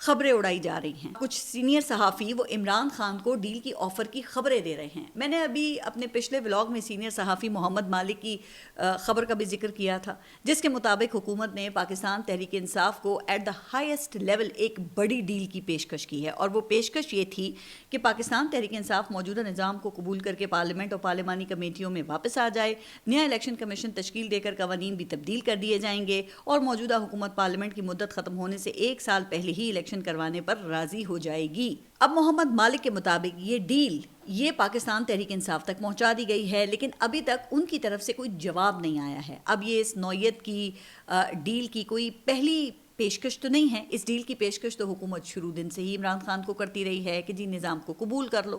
خبریں اڑائی جا رہی ہیں. کچھ سینئر صحافی وہ عمران خان کو ڈیل کی آفر کی خبریں دے رہے ہیں. میں نے ابھی اپنے پچھلے ولاگ میں سینئر صحافی محمد مالک کی خبر کا بھی ذکر کیا تھا، جس کے مطابق حکومت نے پاکستان تحریک انصاف کو ایٹ دا ہائیسٹ لیول ایک بڑی ڈیل کی پیشکش کی ہے، اور وہ پیشکش یہ تھی کہ پاکستان تحریک انصاف موجودہ نظام کو قبول کر کے پارلیمنٹ اور پارلیمانی کمیٹیوں میں واپس آ جائے، نیا الیکشن کمیشن تشکیل دے کر قوانین بھی تبدیل کر دیے جائیں گے، اور موجودہ حکومت پارلیمنٹ کی مدت ختم ہونے سے 1 سال پہلے ہی الیکشن کروانے پر راضی ہو جائے گی. اب محمد مالک کے مطابق یہ ڈیل پاکستان تحریک انصاف تک پہنچا دی گئی ہے، لیکن ابھی تک ان کی طرف سے کوئی جواب نہیں آیا ہے. اب یہ اس نوعیت کی ڈیل کی کوئی پہلی پیشکش تو نہیں ہے. اس ڈیل کی پیشکش تو حکومت شروع دن سے ہی عمران خان کو کرتی رہی ہے کہ جی نظام کو قبول کر لو،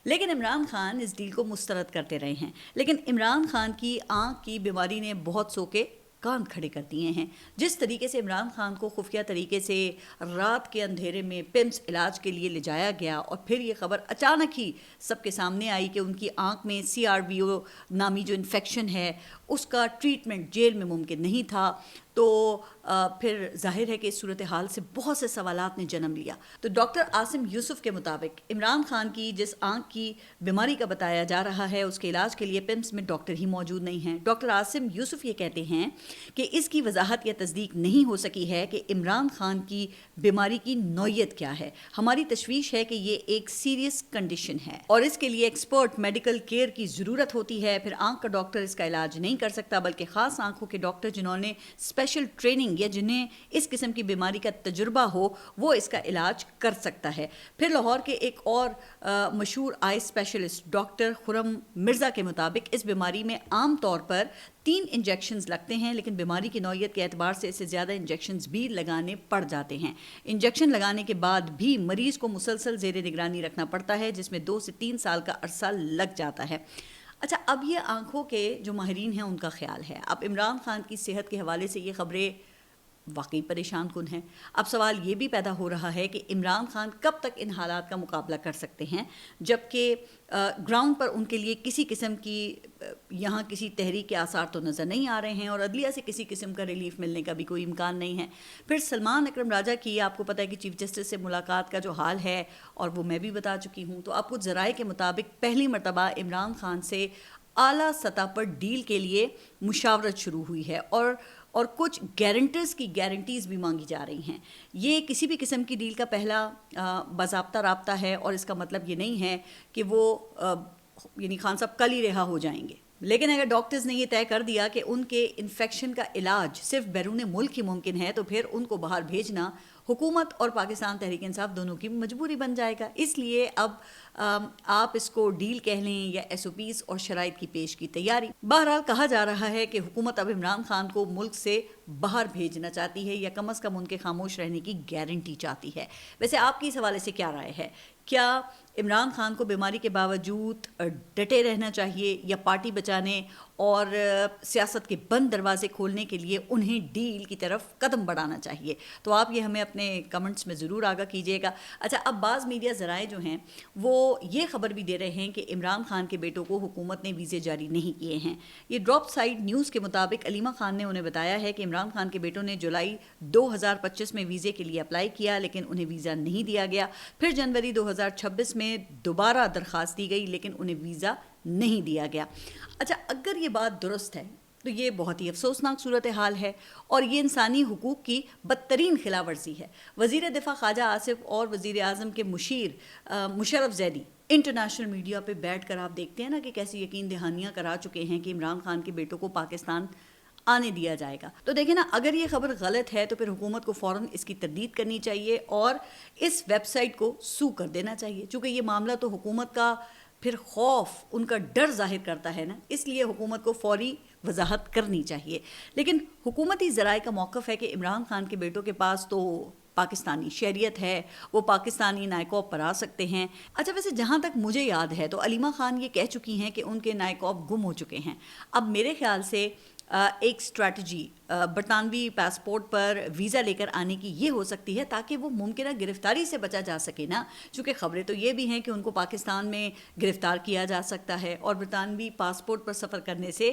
لیکن عمران خان اس ڈیل کو مسترد کرتے رہے ہیں. لیکن عمران خان کی آنکھ کی بیماری نے بہت سو کے کان کھڑے کر دیے ہیں. جس طریقے سے عمران خان کو خفیہ طریقے سے رات کے اندھیرے میں پمس علاج کے لیے لے جایا گیا، اور پھر یہ خبر اچانک ہی سب کے سامنے آئی کہ ان کی آنکھ میں CRVO نامی جو انفیکشن ہے اس کا ٹریٹمنٹ جیل میں ممکن نہیں تھا، تو پھر ظاہر ہے کہ اس صورتحال سے بہت سے سوالات نے جنم لیا. تو ڈاکٹر عاصم یوسف کے مطابق عمران خان کی جس آنکھ کی بیماری کا بتایا جا رہا ہے اس کے علاج کے لیے پمس میں ڈاکٹر ہی موجود نہیں ہیں. ڈاکٹر عاصم یوسف یہ کہتے ہیں کہ اس کی وضاحت یا تصدیق نہیں ہو سکی ہے کہ عمران خان کی بیماری کی نوعیت کیا ہے. ہماری تشویش ہے کہ یہ ایک سیریس کنڈیشن ہے اور اس کے لیے ایکسپرٹ میڈیکل کیئر کی ضرورت ہوتی ہے. پھر آنکھ کا ڈاکٹر اس کا علاج نہیں کر سکتا، بلکہ خاص آنکھوں کے ڈاکٹر جنہوں نے اسپیشل ٹریننگ یا جنہیں اس قسم کی بیماری کا تجربہ ہو وہ اس کا علاج کر سکتا ہے. پھر لاہور کے ایک اور مشہور آئی اسپیشلسٹ ڈاکٹر خرم مرزا کے مطابق اس بیماری میں عام طور پر 3 انجیکشنز لگتے ہیں، لیکن بیماری کی نوعیت کے اعتبار سے اس سے زیادہ انجیکشنز بھی لگانے پڑ جاتے ہیں. انجیکشن لگانے کے بعد بھی مریض کو مسلسل زیر نگرانی رکھنا پڑتا ہے، جس میں 2 سے 3 سال کا عرصہ لگ جاتا ہے. اچھا، اب یہ آنکھوں کے جو ماہرین ہیں ان کا خیال ہے. اب عمران خان کی صحت کے حوالے سے یہ خبریں واقعی پریشان کن ہیں. اب سوال یہ بھی پیدا ہو رہا ہے کہ عمران خان کب تک ان حالات کا مقابلہ کر سکتے ہیں، جبکہ گراؤنڈ پر ان کے لیے کسی قسم کی یہاں کسی تحریک کے آثار تو نظر نہیں آ رہے ہیں، اور عدلیہ سے کسی قسم کا ریلیف ملنے کا بھی کوئی امکان نہیں ہے. پھر سلمان اکرم راجہ کی آپ کو پتہ ہے کہ چیف جسٹس سے ملاقات کا جو حال ہے، اور وہ میں بھی بتا چکی ہوں. تو آپ کچھ ذرائع کے مطابق پہلی مرتبہ عمران خان سے اعلیٰ سطح پر ڈیل کے لیے مشاورت شروع ہوئی ہے، اور کچھ گارنٹرز کی گارنٹیز بھی مانگی جا رہی ہیں. یہ کسی بھی قسم کی ڈیل کا پہلا باضابطہ رابطہ ہے، اور اس کا مطلب یہ نہیں ہے کہ وہ یعنی خان صاحب کل ہی رہا ہو جائیں گے. لیکن اگر ڈاکٹرز نے یہ طے کر دیا کہ ان کے انفیکشن کا علاج صرف بیرون ملک ہی ممکن ہے، تو پھر ان کو باہر بھیجنا حکومت اور پاکستان تحریک انصاف دونوں کی مجبوری بن جائے گا. اس لیے اب آپ اس کو ڈیل کہہ لیں یا SOPs اور شرائط کی پیش کی تیاری. بہرحال کہا جا رہا ہے کہ حکومت اب عمران خان کو ملک سے باہر بھیجنا چاہتی ہے، یا کم از کم ان کے خاموش رہنے کی گارنٹی چاہتی ہے. ویسے آپ کی اس حوالے سے کیا رائے ہے؟ کیا عمران خان کو بیماری کے باوجود ڈٹے رہنا چاہیے، یا پارٹی بچانے اور سیاست کے بند دروازے کھولنے کے لیے انہیں ڈیل کی طرف قدم بڑھانا چاہیے؟ تو آپ یہ ہمیں اپنے کمنٹس میں ضرور آگاہ کیجیے گا. اچھا، اب بعض میڈیا ذرائع جو ہیں وہ یہ خبر بھی دے رہے ہیں کہ عمران خان کے بیٹوں کو حکومت نے ویزے جاری نہیں کیے ہیں. یہ ڈراپ سائٹ نیوز کے مطابق علیمہ خان نے انہیں بتایا ہے کہ عمران خان کے بیٹوں نے جولائی 2025 میں ویزے کے لیے اپلائی کیا، لیکن انہیں ویزا نہیں دیا گیا. پھر جنوری 2026 میں دوبارہ درخواست دی گئی، لیکن انہیں ویزا نہیں دیا گیا. اچھا، اگر یہ بات درست ہے تو یہ بہت ہی افسوسناک صورتحال ہے، اور یہ انسانی حقوق کی بدترین خلاف ورزی ہے. وزیر دفاع خواجہ آصف اور وزیر اعظم کے مشیر مشرف زیدی انٹرنیشنل میڈیا پہ بیٹھ کر آپ دیکھتے ہیں نا کہ کیسی یقین دہانیاں کرا چکے ہیں کہ عمران خان کے بیٹوں کو پاکستان آنے دیا جائے گا. تو دیکھیں نا، اگر یہ خبر غلط ہے تو پھر حکومت کو فوراً اس کی تردید کرنی چاہیے اور اس ویب سائٹ کو سو کر دینا چاہیے، چونکہ یہ معاملہ تو حکومت کا پھر خوف، ان کا ڈر ظاہر کرتا ہے نا. اس لیے حکومت کو فوری وضاحت کرنی چاہیے. لیکن حکومتی ذرائع کا موقف ہے کہ عمران خان کے بیٹوں کے پاس تو پاکستانی شہریت ہے، وہ پاکستانی نائکوب پر آ سکتے ہیں. اچھا، ویسے جہاں تک مجھے یاد ہے تو علیمہ خان یہ کہہ چکی ہیں کہ ان کے نائکوب گم ہو چکے ہیں. اب میرے خیال سے ایک اسٹریٹجی برطانوی پاسپورٹ پر ویزا لے کر آنے کی یہ ہو سکتی ہے تاکہ وہ ممکنہ گرفتاری سے بچا جا سکے نا. چونکہ خبریں تو یہ بھی ہیں کہ ان کو پاکستان میں گرفتار کیا جا سکتا ہے، اور برطانوی پاسپورٹ پر سفر کرنے سے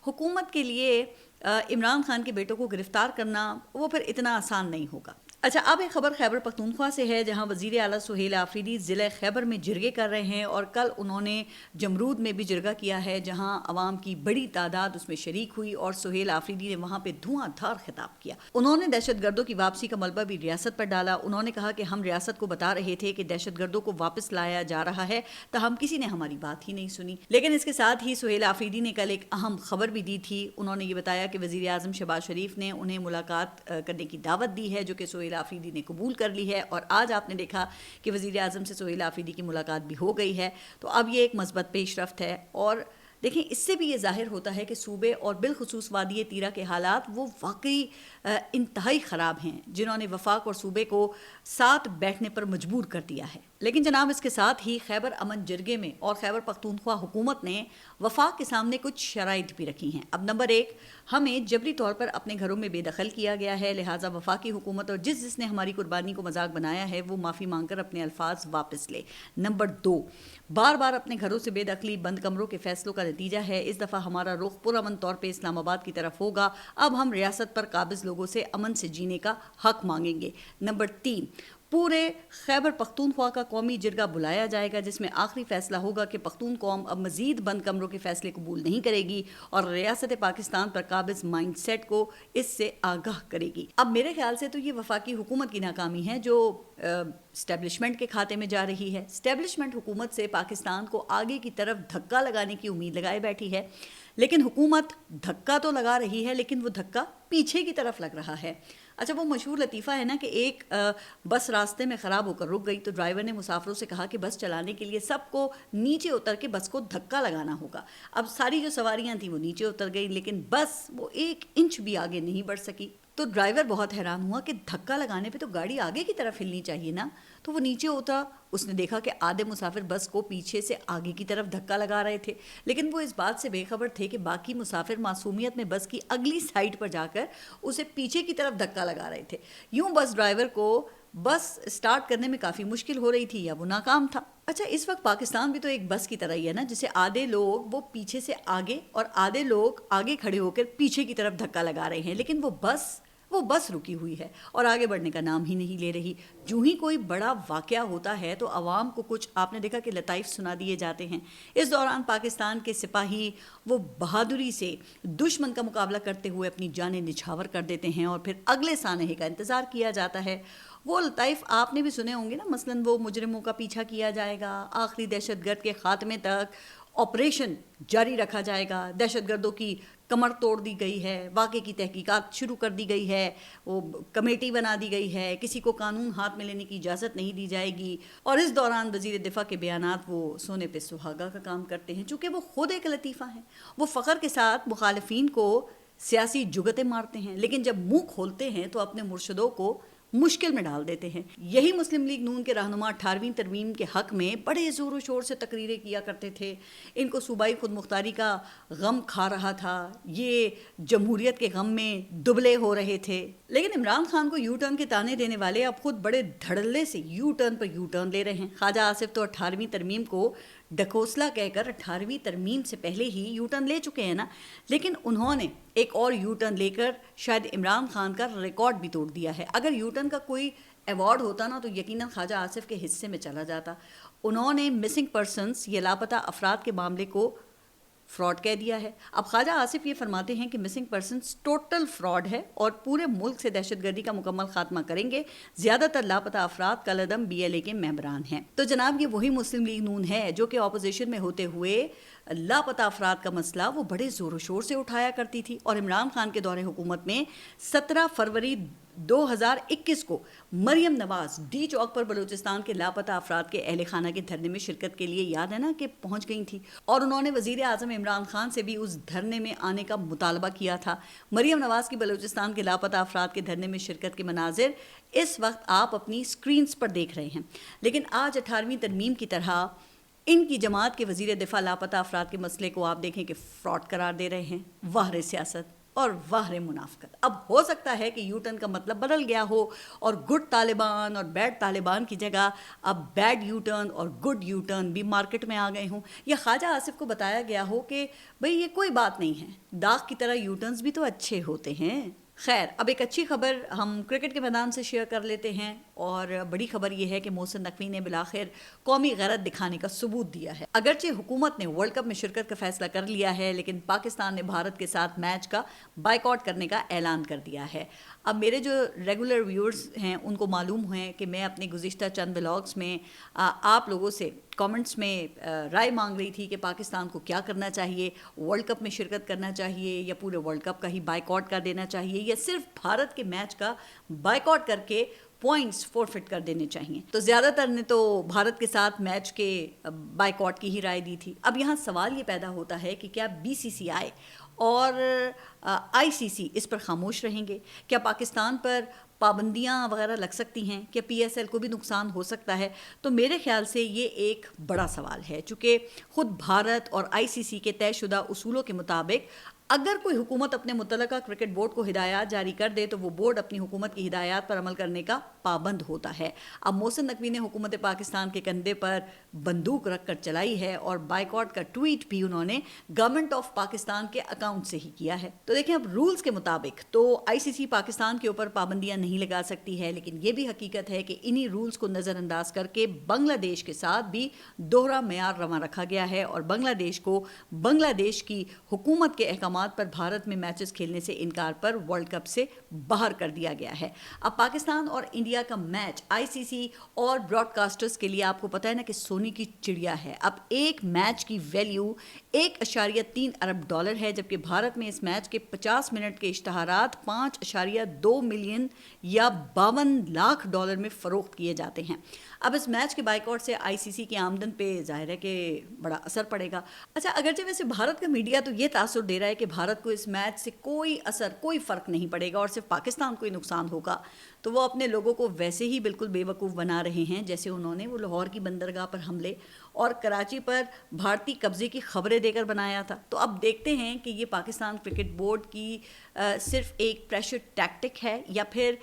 حکومت کے لیے عمران خان کے بیٹوں کو گرفتار کرنا وہ پھر اتنا آسان نہیں ہوگا. اچھا، اب ایک خبر خیبر پختونخوا سے ہے، جہاں وزیر اعلیٰ سہیل آفریدی ضلع خیبر میں جرگے کر رہے ہیں، اور کل انہوں نے جمرود میں بھی جرگہ کیا ہے، جہاں عوام کی بڑی تعداد اس میں شریک ہوئی، اور سہیل آفریدی نے وہاں پہ دھواں دھار خطاب کیا۔ انہوں نے دہشت گردوں کی واپسی کا ملبہ بھی ریاست پر ڈالا۔ انہوں نے کہا کہ ہم ریاست کو بتا رہے تھے کہ دہشت گردوں کو واپس لایا جا رہا ہے، تاہم کسی نے ہماری بات ہی نہیں سنی۔ لیکن اس کے ساتھ ہی سہیل آفریدی نے کل ایک اہم خبر بھی دی تھی۔ انہوں نے یہ بتایا کہ وزیر اعظم شہباز شریف نے انہیں ملاقات کرنے کی دعوت دی ہے، جو کہ سہیل آفریدی نے قبول کر لی ہے، اور آج آپ نے دیکھا کہ وزیر اعظم سے سہیل آفریدی کی ملاقات بھی ہو گئی ہے۔ تو اب یہ ایک مثبت پیش رفت ہے، اور دیکھیں اس سے بھی یہ ظاہر ہوتا ہے کہ صوبے اور بالخصوص وادی تیرا کے حالات وہ واقعی انتہائی خراب ہیں، جنہوں نے وفاق اور صوبے کو ساتھ بیٹھنے پر مجبور کر دیا ہے۔ لیکن جناب اس کے ساتھ ہی خیبر امن جرگے میں اور خیبر پختونخوا حکومت نے وفاق کے سامنے کچھ شرائط بھی رکھی ہیں۔ اب نمبر 1، ہمیں جبری طور پر اپنے گھروں میں بے دخل کیا گیا ہے، لہٰذا وفاقی حکومت اور جس نے ہماری قربانی کو مذاق بنایا ہے وہ معافی مانگ کر اپنے الفاظ واپس لے۔ نمبر 2، بار بار اپنے گھروں سے بے دخلی بند کمروں کے فیصلوں کا نتیجہ ہے، اس دفعہ ہمارا رخ پرامن طور پہ اسلام آباد کی طرف ہوگا، اب ہم ریاست پر قابض لوگوں سے امن سے جینے کا حق مانگیں گے۔ نمبر 3، پورے خیبر پختونخوا کا قومی جرگہ بلایا جائے گا، جس میں آخری فیصلہ ہوگا کہ پختون قوم اب مزید بند کمروں کے فیصلے قبول نہیں کرے گی، اور ریاست پاکستان پر قابض مائنڈ سیٹ کو اس سے آگاہ کرے گی۔ اب میرے خیال سے تو یہ وفاقی حکومت کی ناکامی ہے جو اسٹیبلشمنٹ کے کھاتے میں جا رہی ہے۔ اسٹیبلشمنٹ حکومت سے پاکستان کو آگے کی طرف دھکا لگانے کی امید لگائے بیٹھی ہے، لیکن حکومت دھکا تو لگا رہی ہے، لیکن وہ دھکا پیچھے کی طرف لگ رہا ہے۔ اچھا، وہ مشہور لطیفہ ہے نا کہ ایک بس راستے میں خراب ہو کر رک گئی، تو ڈرائیور نے مسافروں سے کہا کہ بس چلانے کے لیے سب کو نیچے اتر کے بس کو دھکا لگانا ہوگا۔ اب ساری جو سواریاں تھیں وہ نیچے اتر گئی، لیکن بس وہ 1 انچ بھی آگے نہیں بڑھ سکی۔ تو ڈرائیور بہت حیران ہوا کہ دھکا لگانے پہ تو گاڑی آگے کی طرف ہلنی چاہیے نا، تو وہ نیچے اترا۔ اس نے دیکھا کہ آدھے مسافر بس کو پیچھے سے آگے کی طرف دھکا لگا رہے تھے، لیکن وہ اس بات سے بے خبر تھے کہ باقی مسافر معصومیت میں بس کی اگلی سائڈ پر جا کر اسے پیچھے کی طرف دھکا لگا رہے تھے۔ یوں بس ڈرائیور کو بس سٹارٹ کرنے میں کافی مشکل ہو رہی تھی، یا وہ ناکام تھا۔ اچھا، اس وقت پاکستان بھی تو ایک بس کی طرح ہی ہے نا، جسے آدھے لوگ وہ پیچھے سے آگے اور آدھے لوگ آگے کھڑے ہو کر پیچھے کی طرف دھکا لگا رہے ہیں، لیکن وہ بس رکی ہوئی ہے اور آگے بڑھنے کا نام ہی نہیں لے رہی۔ جو ہی کوئی بڑا واقعہ ہوتا ہے تو عوام کو کچھ آپ نے دیکھا کہ لطائف سنا دیے جاتے ہیں۔ اس دوران پاکستان کے سپاہی وہ بہادری سے دشمن کا مقابلہ کرتے ہوئے اپنی جانیں نچھاور کر دیتے ہیں، اور پھر اگلے سانحے کا انتظار کیا جاتا ہے۔ وہ لطائف آپ نے بھی سنے ہوں گے نا، مثلاً وہ مجرموں کا پیچھا کیا جائے گا، آخری دہشت گرد کے خاتمے تک آپریشن جاری رکھا جائے گا، دہشت گردوں کی کمر توڑ دی گئی ہے، واقعے کی تحقیقات شروع کر دی گئی ہے، وہ کمیٹی بنا دی گئی ہے، کسی کو قانون ہاتھ میں لینے کی اجازت نہیں دی جائے گی۔ اور اس دوران وزیر دفاع کے بیانات وہ سونے پہ سہاگا کا کام کرتے ہیں، چونکہ وہ خود ایک لطیفہ ہیں۔ وہ فخر کے ساتھ مخالفین کو سیاسی جگتیں مارتے ہیں، لیکن جب منہ کھولتے ہیں تو اپنے مرشدوں کو مشکل میں ڈال دیتے ہیں۔ یہی مسلم لیگ نون کے رہنما 18ویں ترمیم کے حق میں بڑے زور و شور سے تقریریں کیا کرتے تھے۔ ان کو صوبائی خود مختاری کا غم کھا رہا تھا، یہ جمہوریت کے غم میں دبلے ہو رہے تھے۔ لیکن عمران خان کو یو ٹرن کے تانے دینے والے اب خود بڑے دھڑلے سے you turn per you turn لے رہے ہیں۔ خواجہ آصف تو 18ویں ترمیم کو ڈکوسلا کہہ کر 18ویں ترمیم سے پہلے ہی یو ٹرن لے چکے ہیں نا، لیکن انہوں نے ایک اور یو ٹرن لے کر شاید عمران خان کا ریکارڈ بھی توڑ دیا ہے۔ اگر یو ٹرن کا کوئی ایوارڈ ہوتا نا تو یقیناً خواجہ آصف کے حصے میں چلا جاتا۔ انہوں نے مسنگ پرسنس، یہ لاپتہ افراد کے معاملے کو فراڈ کہہ دیا ہے۔ اب خواجہ آصف یہ فرماتے ہیں کہ مسنگ پرسنس ٹوٹل فراڈ ہے اور پورے ملک سے دہشت گردی کا مکمل خاتمہ کریں گے۔ زیادہ تر لاپتہ افراد کالعدم BLA کے ممبران ہیں۔ تو جناب یہ وہی مسلم لیگ نون ہے جو کہ اپوزیشن میں ہوتے ہوئے لاپتہ افراد کا مسئلہ وہ بڑے زور و شور سے اٹھایا کرتی تھی، اور عمران خان کے دور حکومت میں 17 فروری 2021 کو مریم نواز ڈی چوک پر بلوچستان کے لاپتہ افراد کے اہل خانہ کے دھرنے میں شرکت کے لیے، یاد ہے نا کہ پہنچ گئی تھی، اور انہوں نے وزیر اعظم عمران خان سے بھی اس دھرنے میں آنے کا مطالبہ کیا تھا۔ مریم نواز کی بلوچستان کے لاپتہ افراد کے دھرنے میں شرکت کے مناظر اس وقت آپ اپنی سکرینز پر دیکھ رہے ہیں، لیکن آج 18ویں ترمیم کی طرح ان کی جماعت کے وزیر دفاع لاپتہ افراد کے مسئلے کو آپ دیکھیں کہ فراڈ قرار دے رہے ہیں۔ واہ رے سیاست اور واہ رے منافقت۔ اب ہو سکتا ہے کہ یو ٹرن کا مطلب بدل گیا ہو اور گڈ طالبان اور بیڈ طالبان کی جگہ اب بیڈ یو ٹرن اور گڈ یو ٹرن بھی مارکیٹ میں آ گئے ہوں، یا خواجہ آصف کو بتایا گیا ہو کہ بھئی یہ کوئی بات نہیں ہے، داغ کی طرح یو ٹرنز بھی تو اچھے ہوتے ہیں۔ خیر، اب ایک اچھی خبر ہم کرکٹ کے میدان سے شیئر کر لیتے ہیں، اور بڑی خبر یہ ہے کہ محسن نقوی نے بالآخر قومی غیرت دکھانے کا ثبوت دیا ہے۔ اگرچہ حکومت نے ورلڈ کپ میں شرکت کا فیصلہ کر لیا ہے، لیکن پاکستان نے بھارت کے ساتھ میچ کا بائیکاٹ کرنے کا اعلان کر دیا ہے۔ اب میرے جو ریگولر ویورز ہیں ان کو معلوم ہے کہ میں اپنے گزشتہ چند ولاگس میں آپ لوگوں سے کامنٹس میں رائے مانگ رہی تھی کہ پاکستان کو کیا کرنا چاہیے، ورلڈ کپ میں شرکت کرنا چاہیے یا پورے ورلڈ کپ کا ہی بائیکاٹ کر دینا چاہیے، یا صرف بھارت کے میچ کا بائیکاٹ کر کے پوائنٹس فورفٹ کر دینے چاہیے۔ تو زیادہ تر نے تو بھارت کے ساتھ میچ کے بائیکاٹ کی ہی رائے دی تھی۔ اب یہاں سوال یہ پیدا ہوتا ہے کہ کیا بی سی سی آئی اور آئی سی سی اس پر خاموش رہیں گے؟ کیا پاکستان پر پابندیاں وغیرہ لگ سکتی ہیں؟ کیا پی ایس ایل کو بھی نقصان ہو سکتا ہے؟ تو میرے خیال سے یہ ایک بڑا سوال ہے، چونکہ خود بھارت اور آئی سی سی کے طے شدہ اصولوں کے مطابق اگر کوئی حکومت اپنے متعلقہ کرکٹ بورڈ کو ہدایات جاری کر دے تو وہ بورڈ اپنی حکومت کی ہدایات پر عمل کرنے کا پابند ہوتا ہے۔ اب محسن نقوی نے حکومت پاکستان کے کندھے پر بندوق رکھ کر چلائی ہے، اور بائیکاٹ کا ٹویٹ بھی انہوں نے گورنمنٹ آف پاکستان کے اکاؤنٹ سے ہی کیا ہے۔ تو دیکھیں، اب رولز کے مطابق تو آئی سی سی پاکستان کے اوپر پابندیاں نہیں لگا سکتی ہے، لیکن یہ بھی حقیقت ہے کہ انہی رولز کو نظر انداز کر کے بنگلہ دیش کے ساتھ بھی دوہرا معیار رواں رکھا گیا ہے، اور بنگلہ دیش کو بنگلہ دیش کی حکومت کے احکامات پر بھارت میں میچز کھیلنے سے انکار پر ورلڈ کپ سے باہر کر دیا گیا ہے۔ اب پاکستان اور انڈیا کا میچ آئی سی سی اور براڈ کاسٹرز کے لیے آپ کو پتہ ہے نا کہ سونے کی چڑیا ہے۔ اب ایک میچ کی ویلیو 1.3 ارب ڈالر ہے، جبکہ بھارت میں اس میچ کے 50 منٹ کے اشتہارات 5.2 ملین یا 52 لاکھ ڈالر میں فروخت کیے جاتے ہیں۔ اب اس میچ کے بائیکاٹ سے آئی سی سی کی آمدن پہ ظاہر ہے کہ بڑا اثر پڑے گا۔ اچھا، اگرچہ ویسے بھارت کا میڈیا تو یہ تاثر دے رہا ہے کہ بھارت کو اس میچ سے کوئی فرق نہیں پڑے گا اور صرف پاکستان کو ہی نقصان ہوگا، تو وہ اپنے لوگوں کو ویسے ہی بالکل بے وقوف بنا رہے ہیں جیسے انہوں نے وہ لاہور کی بندرگاہ پر حملے اور کراچی پر بھارتی قبضے کی خبریں دے کر بنایا تھا۔ تو اب دیکھتے ہیں کہ یہ پاکستان کرکٹ بورڈ کی صرف ایک پریشر ٹیکٹک ہے، یا پھر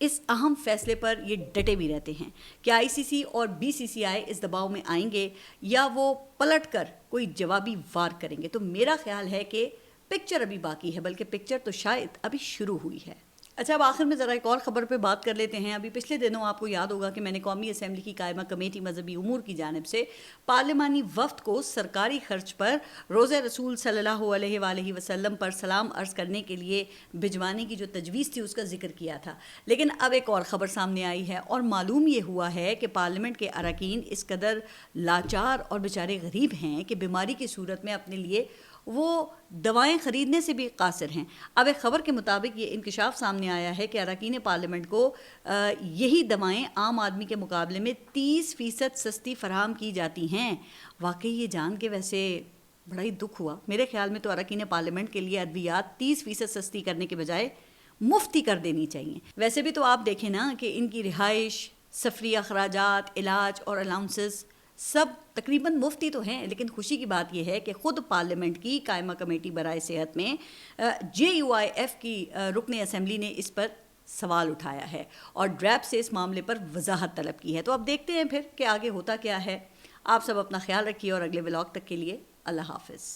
اس اہم فیصلے پر یہ ڈٹے بھی رہتے ہیں کہ آئی سی سی اور بی سی سی آئی اس دباؤ میں آئیں گے یا وہ پلٹ کر کوئی جوابی وار کریں گے۔ تو میرا خیال ہے کہ پکچر ابھی باقی ہے، بلکہ پکچر تو شاید ابھی شروع ہوئی ہے۔ اچھا، اب آخر میں ذرا ایک اور خبر پہ بات کر لیتے ہیں۔ ابھی پچھلے دنوں آپ کو یاد ہوگا کہ میں نے قومی اسمبلی کی قائمہ کمیٹی مذہبی امور کی جانب سے پارلیمانی وفد کو سرکاری خرچ پر روزہ رسول صلی اللہ علیہ وآلہ وسلم پر سلام عرض کرنے کے لیے بھجوانے کی جو تجویز تھی اس کا ذکر کیا تھا۔ لیکن اب ایک اور خبر سامنے آئی ہے، اور معلوم یہ ہوا ہے کہ پارلیمنٹ کے اراکین اس قدر لاچار اور بیچارے غریب ہیں کہ بیماری کی صورت میں اپنے لیے وہ دوائیں خریدنے سے بھی قاصر ہیں۔ اب ایک خبر کے مطابق یہ انکشاف سامنے آیا ہے کہ اراکین پارلیمنٹ کو یہی دوائیں عام آدمی کے مقابلے میں 30% سستی فراہم کی جاتی ہیں۔ واقعی یہ جان کے ویسے بڑا ہی دکھ ہوا۔ میرے خیال میں تو اراکین پارلیمنٹ کے لیے ادویات 30% سستی کرنے کے بجائے مفت ہی کر دینی چاہیے۔ ویسے بھی تو آپ دیکھیں نا کہ ان کی رہائش، سفری اخراجات، علاج اور الاؤنسز سب تقریباً مفتی تو ہیں، لیکن خوشی کی بات یہ ہے کہ خود پارلیمنٹ کی قائمہ کمیٹی برائے صحت میں جے یو آئی ایف کی رکن اسمبلی نے اس پر سوال اٹھایا ہے اور ڈریپ سے اس معاملے پر وضاحت طلب کی ہے۔ تو اب دیکھتے ہیں پھر کہ آگے ہوتا کیا ہے۔ آپ سب اپنا خیال رکھیے، اور اگلے ولاگ تک کے لیے اللہ حافظ۔